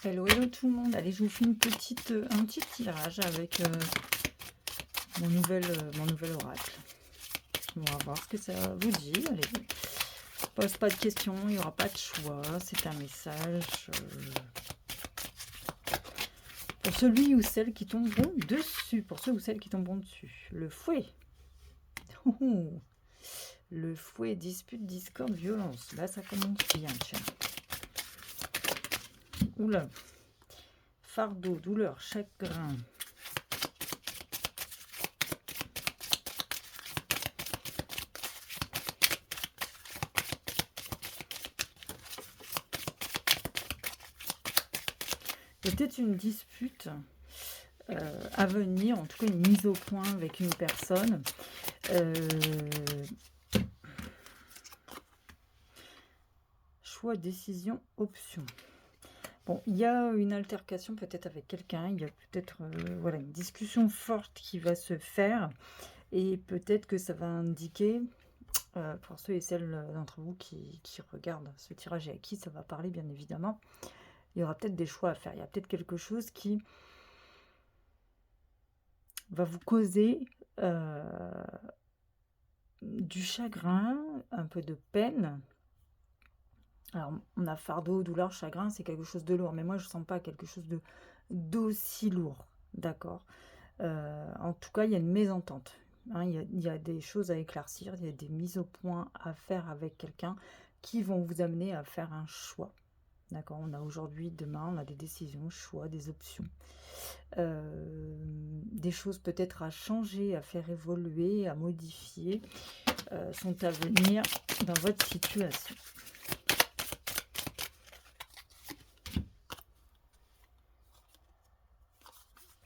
Hello, hello tout le monde. Allez, je vous fais un petit tirage avec mon nouvel oracle. On va voir ce que ça vous dit. Allez, pose pas de questions, il n'y aura pas de choix. C'est un message pour celui ou celle qui tomberont dessus. Pour ceux ou celles qui tomberont dessus. Le fouet. Le fouet, dispute, discorde, violence. Là, ça commence bien, tiens. Oula. Fardeau, douleur, chagrin. Peut-être une dispute à venir, en tout cas une mise au point avec une personne. Choix, décision, option. Bon, il y a une altercation peut-être avec quelqu'un, il y a peut-être voilà, une discussion forte qui va se faire, et peut-être que ça va indiquer, pour ceux et celles d'entre vous qui regardent ce tirage et à qui ça va parler bien évidemment, il y aura peut-être des choix à faire, il y a peut-être quelque chose qui va vous causer du chagrin, un peu de peine. Alors, on a fardeau, douleur, chagrin, c'est quelque chose de lourd. Mais moi, je ne sens pas quelque chose d'aussi lourd. D'accord. En tout cas, il y a une mésentente. Hein, il y a des choses à éclaircir. Il y a des mises au point à faire avec quelqu'un qui vont vous amener à faire un choix. D'accord. On a aujourd'hui, demain, on a des décisions, choix, des options. Des choses peut-être à changer, à faire évoluer, à modifier sont à venir dans votre situation.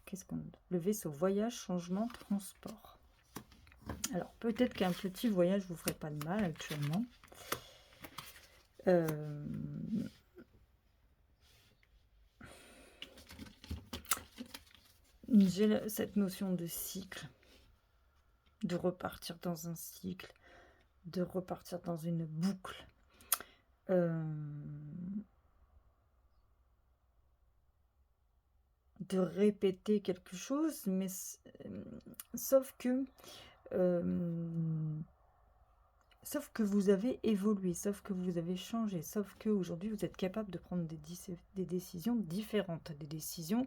Qu'est-ce qu'on a? Le vaisseau, voyage, changement, transport. Alors, peut-être qu'un petit voyage vous ferait pas de mal actuellement. J'ai cette notion de cycle, de repartir dans un cycle, de repartir dans une boucle. De répéter quelque chose, mais sauf que vous avez évolué, sauf que vous avez changé, sauf que aujourd'hui vous êtes capable de prendre des décisions différentes, des décisions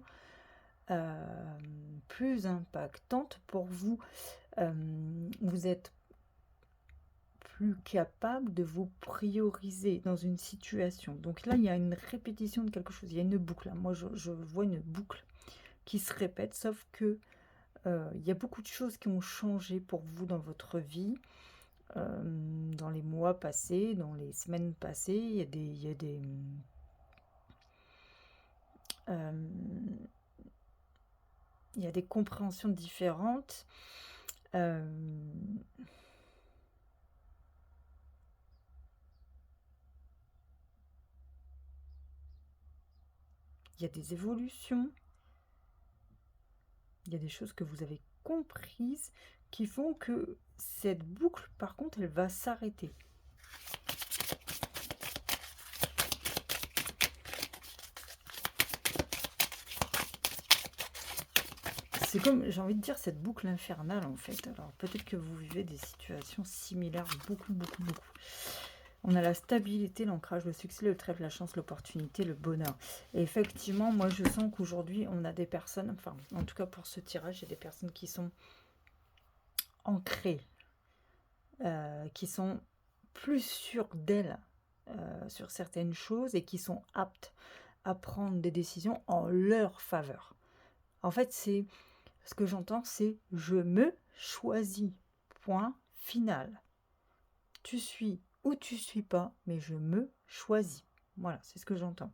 plus impactantes pour vous. Vous êtes plus capable de vous prioriser dans une situation. Donc là, il y a une répétition de quelque chose, il y a une boucle. Moi, je vois une boucle qui se répète, sauf que il y a beaucoup de choses qui ont changé pour vous dans votre vie, dans les mois passés, dans les semaines passées. Il y a des compréhensions différentes. Il y a des évolutions. Il y a des choses que vous avez comprises qui font que cette boucle, par contre, elle va s'arrêter. C'est comme, j'ai envie de dire, cette boucle infernale, en fait. Alors, peut-être que vous vivez des situations similaires, beaucoup. On a la stabilité, l'ancrage, le succès, le trèfle, la chance, l'opportunité, le bonheur. Et effectivement, moi, je sens qu'aujourd'hui, on a des personnes, enfin, en tout cas pour ce tirage, il y a des personnes qui sont ancrées, qui sont plus sûres d'elles sur certaines choses et qui sont aptes à prendre des décisions en leur faveur. En fait, c'est ce que j'entends, c'est « je me choisis ». Point final. Tu suis ou tu suis pas, mais je me choisis. Voilà, c'est ce que j'entends.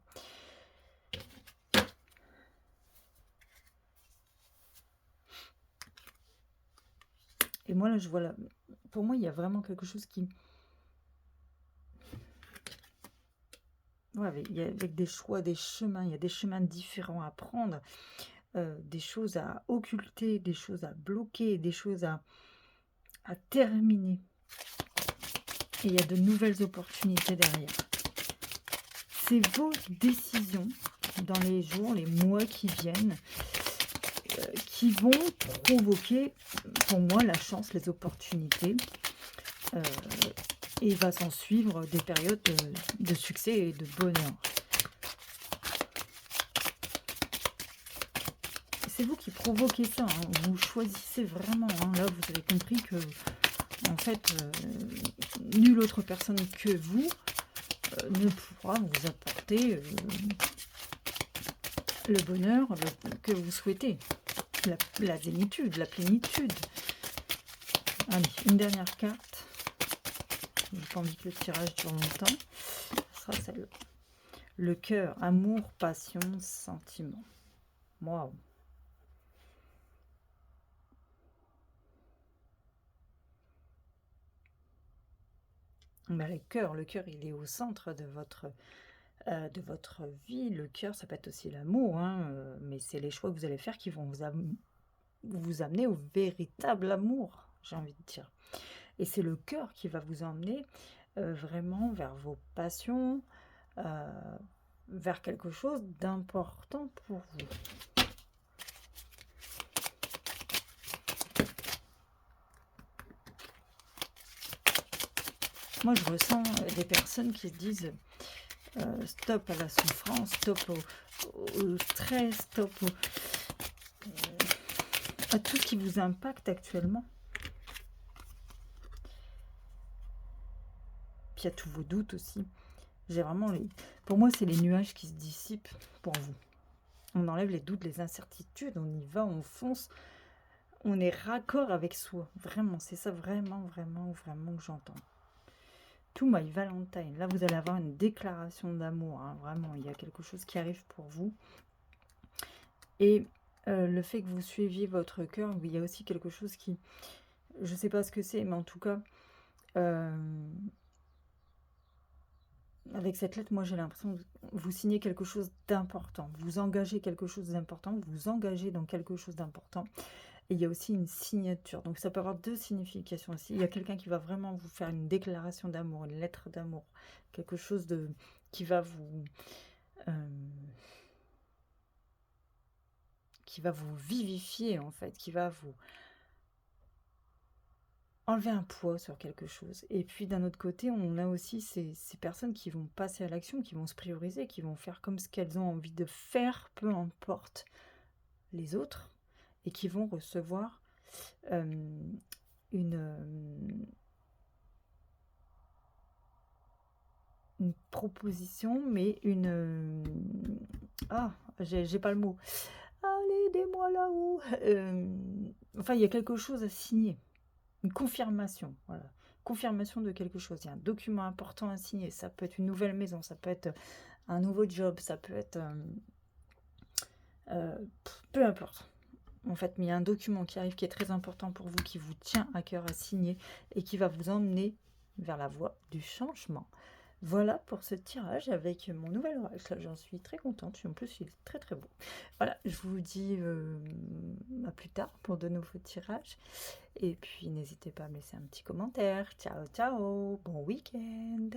Et moi, là, je vois là, pour moi, il y a vraiment quelque chose qui... Ouais, avec des choix, des chemins, il y a des chemins différents à prendre, des choses à occulter, des choses à bloquer, des choses à terminer. Et il y a de nouvelles opportunités derrière. C'est vos décisions, dans les jours, les mois qui viennent, qui vont provoquer, pour moi, la chance, les opportunités. euh, et il va s'en suivre des périodes de succès et de bonheur. C'est vous qui provoquez ça, hein. Vous choisissez vraiment, hein. Là, vous avez compris que, en fait, nulle autre personne que vous ne pourra vous apporter le bonheur que vous souhaitez, la zénitude, la plénitude. Allez, une dernière carte. J'ai pas envie que le tirage dure longtemps. Ce sera celle-là. Le cœur, amour, passion, sentiment. Waouh. Ben, le cœur, il est au centre de votre vie. Le cœur, ça peut être aussi l'amour, hein, mais c'est les choix que vous allez faire qui vont vous amener au véritable amour, j'ai envie de dire. Et c'est le cœur qui va vous emmener vraiment vers vos passions, vers quelque chose d'important pour vous. Moi, je ressens des personnes qui se disent stop à la souffrance, stop au stress, stop à tout ce qui vous impacte actuellement. Puis il y a tous vos doutes aussi. J'ai vraiment pour moi, c'est les nuages qui se dissipent pour vous. On enlève les doutes, les incertitudes, on y va, on fonce. On est raccord avec soi. Vraiment, c'est ça vraiment, vraiment, vraiment que j'entends. To my Valentine. Là, vous allez avoir une déclaration d'amour. Hein. Vraiment, il y a quelque chose qui arrive pour vous. Et le fait que vous suiviez votre cœur, il y a aussi quelque chose qui... Je ne sais pas ce que c'est, mais en tout cas... avec cette lettre, moi, j'ai l'impression que vous signez quelque chose d'important. Vous engagez quelque chose d'important. Vous engagez dans quelque chose d'important. Et il y a aussi une signature. Donc, ça peut avoir deux significations aussi. Il y a quelqu'un qui va vraiment vous faire une déclaration d'amour, une lettre d'amour. Quelque chose qui va vous... qui va vous vivifier, en fait. Qui va vous enlever un poids sur quelque chose. Et puis, d'un autre côté, on a aussi ces personnes qui vont passer à l'action, qui vont se prioriser, qui vont faire comme ce qu'elles ont envie de faire, peu importe les autres, et qui vont recevoir une proposition, mais ah, j'ai pas le mot. Allez, aidez-moi là-haut. Enfin, il y a quelque chose à signer. Une confirmation, voilà. Confirmation de quelque chose. Il y a un document important à signer. Ça peut être une nouvelle maison, ça peut être un nouveau job, ça peut être... peu importe. En fait, mais il y a un document qui arrive qui est très important pour vous, qui vous tient à cœur à signer et qui va vous emmener vers la voie du changement. Voilà pour ce tirage avec mon nouvel orage. Là, j'en suis très contente. En plus, il est très très beau. Voilà, je vous dis à plus tard pour de nouveaux tirages. Et puis, n'hésitez pas à me laisser un petit commentaire. Ciao, ciao. Bon week-end.